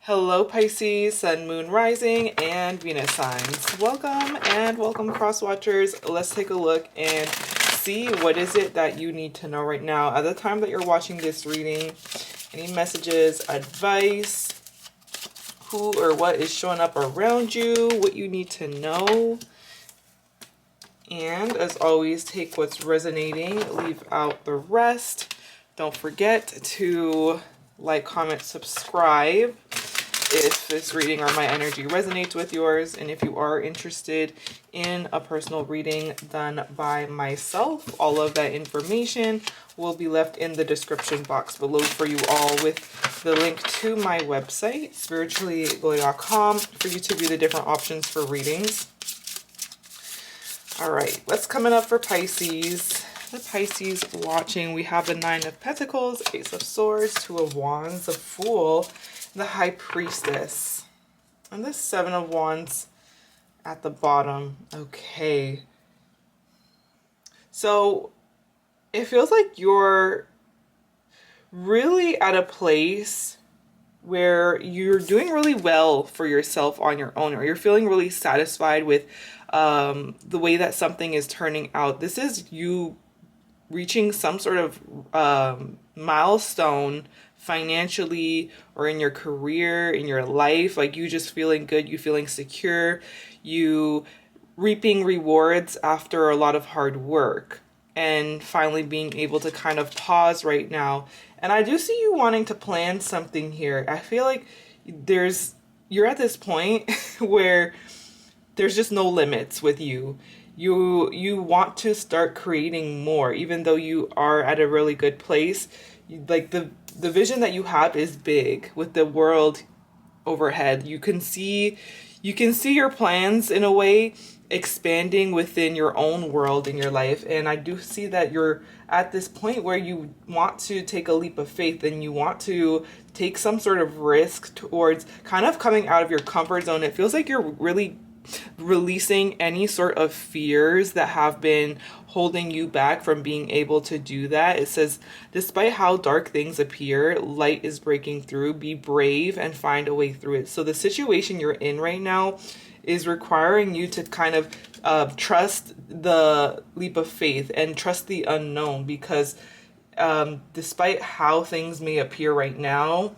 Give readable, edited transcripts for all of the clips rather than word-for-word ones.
Hello Pisces, Sun, Moon, Rising, and Venus signs. Welcome and welcome cross watchers. Let's take a look and see what is it that you need to know right now. At the time that you're watching this reading, any messages, advice, who or what is showing up around you, what you need to know. And as always, take what's resonating, leave out the rest. Don't forget to like, comment, subscribe if this reading or my energy resonates with yours, and if you are interested in a personal reading done by myself, all of that information will be left in the description box below for you all, with the link to my website, spirituallygoldie.com, for you to view the different options for readings. All right, what's coming up for Pisces? The Pisces watching, we have the Nine of Pentacles, Ace of Swords, Two of Wands, the Fool, the High Priestess, and the Seven of Wands at the bottom. Okay. So it feels like you're really at a place where you're doing really well for yourself on your own, or you're feeling really satisfied with the way that something is turning out. This is you reaching some sort of milestone financially, or in your career, in your life, like you just feeling good, you feeling secure, you reaping rewards after a lot of hard work, and finally being able to kind of pause right now. And I do see you wanting to plan something here. I feel like you're at this point where there's just no limits with you. You want to start creating more, even though you are at a really good place. Like the vision that you have is big with the world overhead. You can see your plans in a way expanding within your own world in your life. And I do see that you're at this point where you want to take a leap of faith, and you want to take some sort of risk towards kind of coming out of your comfort zone. It feels like you're really releasing any sort of fears that have been holding you back from being able to do that. It says, despite how dark things appear, light is breaking through. Be brave and find a way through it. So the situation you're in right now is requiring you to kind of trust the leap of faith and trust the unknown, because despite how things may appear right now,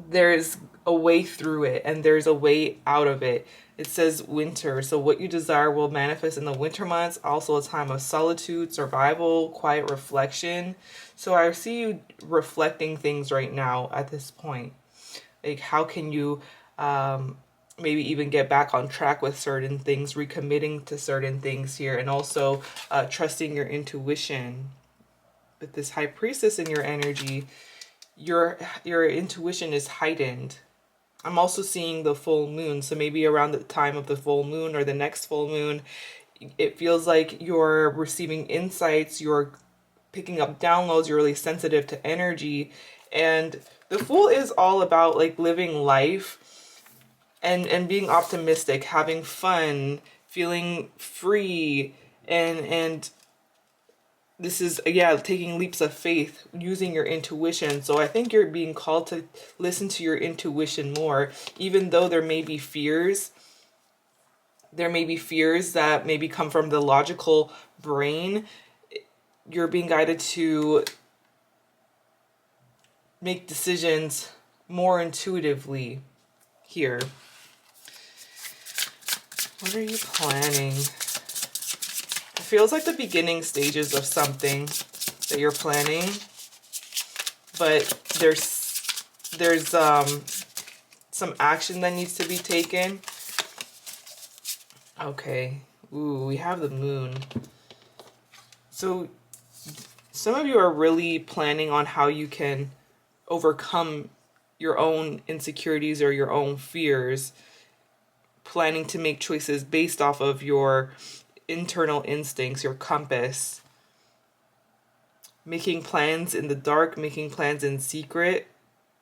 there's a way through it and there's a way out of it. It says winter, so what you desire will manifest in the winter months. Also a time of solitude, survival, quiet reflection. So I see you reflecting things right now at this point. Like, how can you maybe even get back on track with certain things, recommitting to certain things here, and also trusting your intuition. With this High Priestess in your energy, your intuition is heightened. I'm also seeing the full moon, so maybe around the time of the full moon or the next full moon, it feels like you're receiving insights, you're picking up downloads, you're really sensitive to energy. And the Fool is all about like living life and being optimistic, having fun, feeling free, and this is, yeah, taking leaps of faith, using your intuition. So I think you're being called to listen to your intuition more, even though there may be fears. There may be fears that maybe come from the logical brain. You're being guided to make decisions more intuitively here. What are you planning? It feels like the beginning stages of something that you're planning, but there's some action that needs to be taken. Okay. Ooh, we have the moon. So some of you are really planning on how you can overcome your own insecurities or your own fears, planning to make choices based off of your internal instincts, your compass, making plans in the dark, making plans in secret,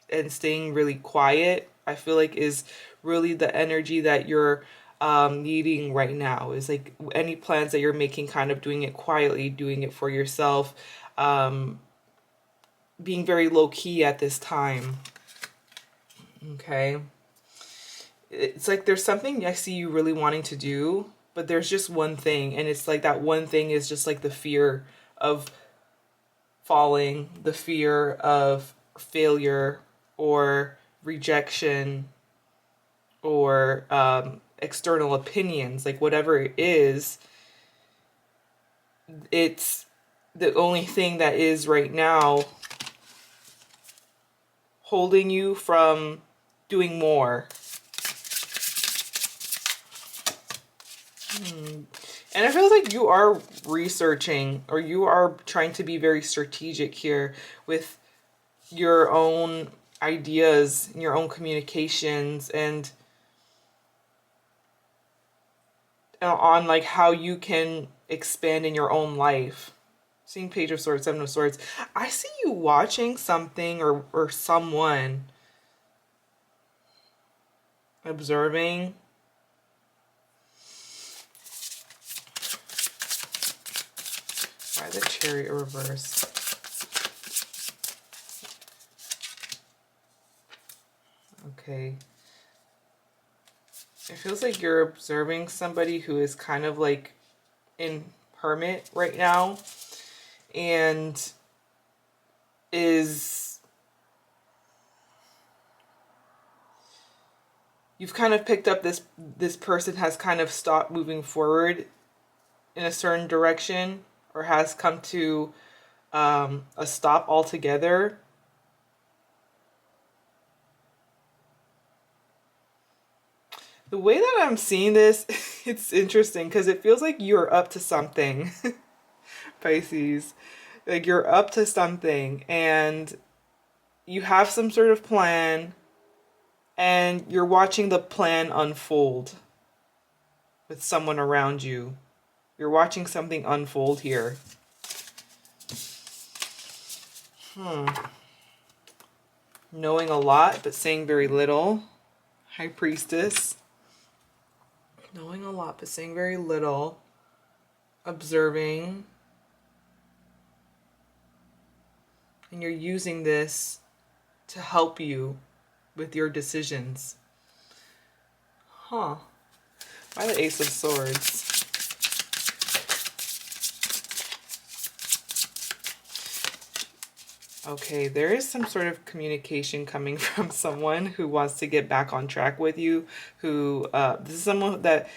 and staying really quiet, I feel like is really the energy that you're needing right now. Is like any plans that you're making, kind of doing it quietly, doing it for yourself, being very low key at this time. Okay. It's like there's something I see you really wanting to do, but there's just one thing, and it's like that one thing is just like the fear of falling, the fear of failure or rejection or external opinions, like whatever it is, it's the only thing that is right now holding you from doing more. And it feels like you are researching, or you are trying to be very strategic here with your own ideas, your own communications, and on like how you can expand in your own life. Seeing Page of Swords, Seven of Swords. I see you watching something or someone, observing. Why the Chariot reverse? Okay. It feels like you're observing somebody who is kind of like in hermit right now, and you've kind of picked up this person has kind of stopped moving forward in a certain direction, or has come to a stop altogether. The way that I'm seeing this, it's interesting because it feels like you're up to something, Pisces. Like you're up to something and you have some sort of plan and you're watching the plan unfold with someone around you. You're watching something unfold here. Knowing a lot but saying very little. High Priestess. Knowing a lot but saying very little. Observing. And you're using this to help you with your decisions. Why the Ace of Swords? Okay, there is some sort of communication coming from someone who wants to get back on track with you, who, this is someone that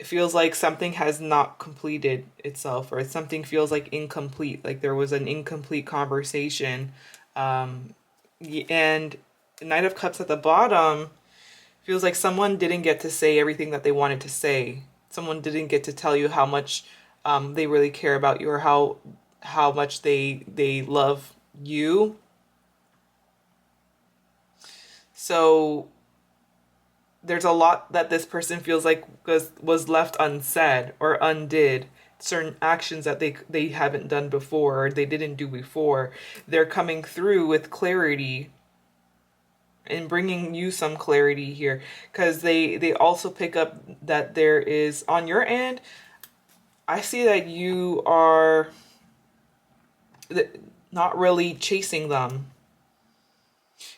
feels like something has not completed itself, or something feels like incomplete, like there was an incomplete conversation. And Knight of Cups at the bottom feels like someone didn't get to say everything that they wanted to say. Someone didn't get to tell you how much they really care about you, or how much they love you. So there's a lot that this person feels like was left unsaid or undid. Certain actions that they haven't done before, or they didn't do before. They're coming through with clarity and bringing you some clarity here, because they also pick up that there is, on your end, I see that you are not really chasing them.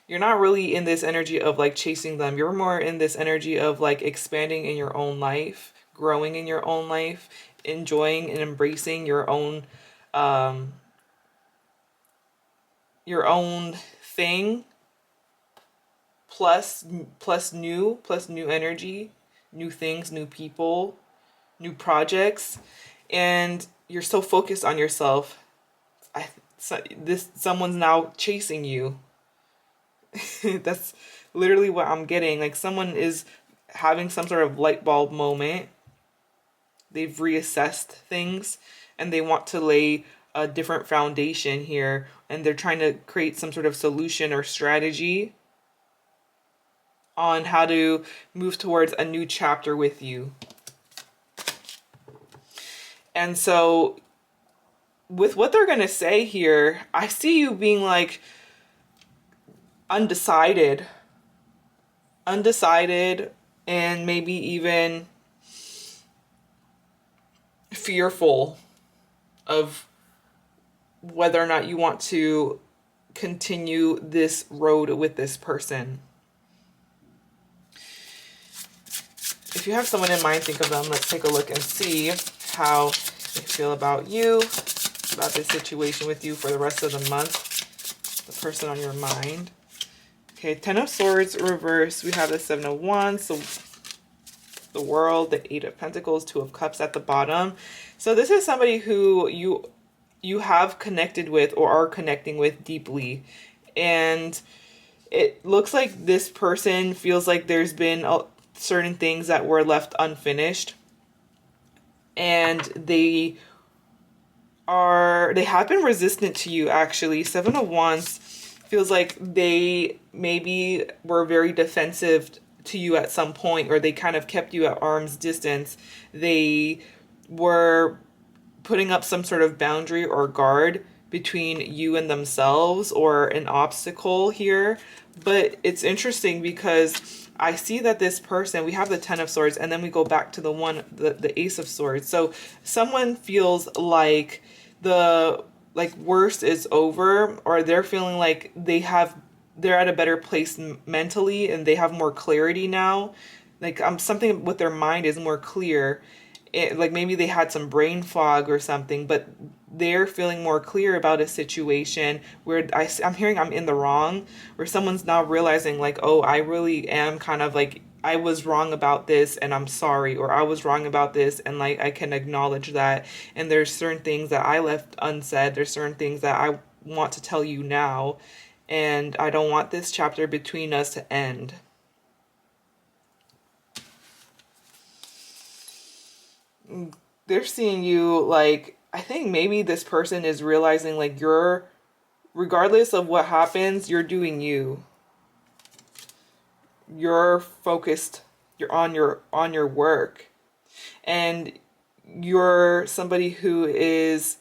You're not really in this energy of like chasing them. You're more in this energy of like expanding in your own life, growing in your own life, enjoying and embracing your own thing, plus new energy, new things, new people, new projects, and you're so focused on yourself. Someone's now chasing you. That's literally what I'm getting. Like someone is having some sort of light bulb moment. They've reassessed things and they want to lay a different foundation here, and they're trying to create some sort of solution or strategy on how to move towards a new chapter with you. And so with what they're going to say here, I see you being like undecided, and maybe even fearful of whether or not you want to continue this road with this person. If you have someone in mind, think of them. Let's take a look and see how they feel about you, about this situation with you for the rest of the month. The person on your mind. Okay, Ten of Swords reverse. We have the Seven of Wands, so the World, the Eight of Pentacles, Two of Cups at the bottom. So this is somebody who you have connected with or are connecting with deeply, and it looks like this person feels like there's been certain things that were left unfinished, and they have been resistant to you. Actually, Seven of Wands feels like they maybe were very defensive to you at some point, or they kind of kept you at arm's distance. They were putting up some sort of boundary or guard between you and themselves, or an obstacle here. But it's interesting because I see that this person, we have the Ten of Swords, and then we go back to the Ace of Swords. So someone feels like the worst is over, or they're feeling like they're at a better place mentally, and they have more clarity now. Like something with their mind is more clear. Like maybe they had some brain fog or something, but they're feeling more clear about a situation where I'm hearing I'm in the wrong, where someone's now realizing like, oh, I really am kind of like, I was wrong about this and I'm sorry, or I was wrong about this and like I can acknowledge that, and there's certain things that I left unsaid, there's certain things that I want to tell you now, and I don't want this chapter between us to end. They're seeing you like, I think maybe this person is realizing like regardless of what happens, you're doing you. You're focused, you're on your work, and you're somebody who is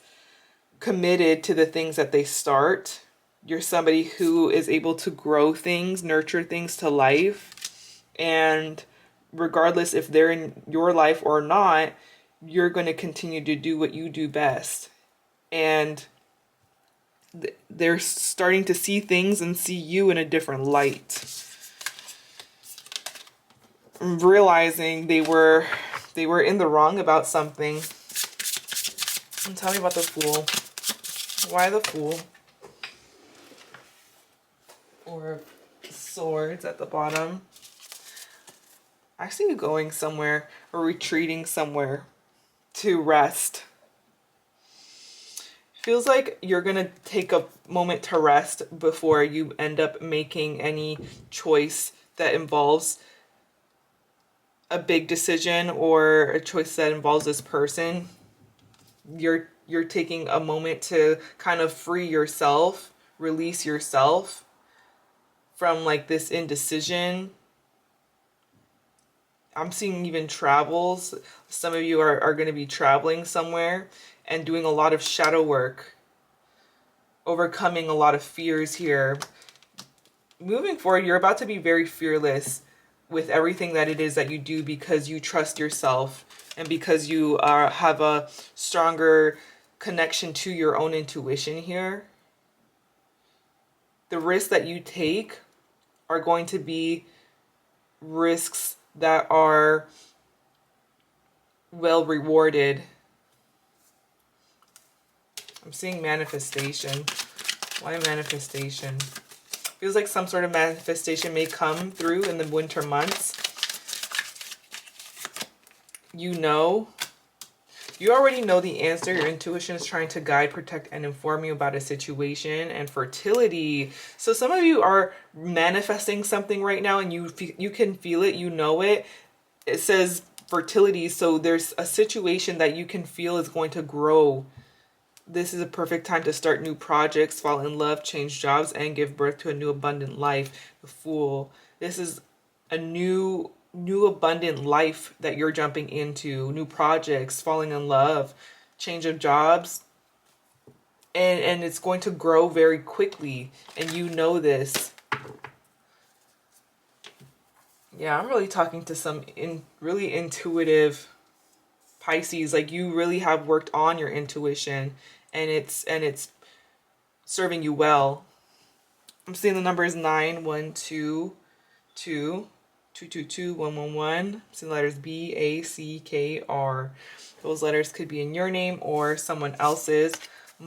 committed to the things that they start. You're somebody who is able to grow things, nurture things to life, and regardless if they're in your life or not, you're going to continue to do what you do best. And they're starting to see things and see you in a different light, realizing they were in the wrong about something. And tell me about the Fool. Why the Fool? Or Swords at the bottom. I see you going somewhere or retreating somewhere to rest. Feels like you're gonna take a moment to rest before you end up making any choice that involves a big decision or a choice that involves this person. You're taking a moment to kind of free yourself, release yourself from like this indecision. I'm seeing even travels. Some of you are going to be traveling somewhere and doing a lot of shadow work, overcoming a lot of fears here. Moving forward, you're about to be very fearless with everything that it is that you do, because you trust yourself and because you have a stronger connection to your own intuition here. The risks that you take are going to be risks that are well rewarded. I'm seeing manifestation. Why manifestation? Feels like some sort of manifestation may come through in the winter months. You already know the answer. Your intuition is trying to guide, protect, and inform you about a situation. And fertility. So some of you are manifesting something right now, and you can feel it, you know it. It says fertility, so there's a situation that you can feel is going to grow. This is a perfect time to start new projects, fall in love, change jobs, and give birth to a new abundant life. The Fool. This is a new abundant life that you're jumping into. New projects, falling in love, change of jobs. And it's going to grow very quickly. And you know this. Yeah, I'm really talking to some really intuitive Pisces. Like, you really have worked on your intuition, and it's serving you well. I'm seeing the numbers 9, 1, 2, 2, 222111. See the letters BACKR. Those letters could be in your name or someone else's.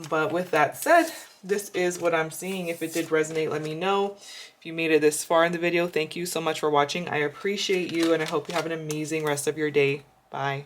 But with that said, this is what I'm seeing. If it did resonate, let me know. If you made it this far in the video, thank you so much for watching. I appreciate you, and I hope you have an amazing rest of your day. Bye.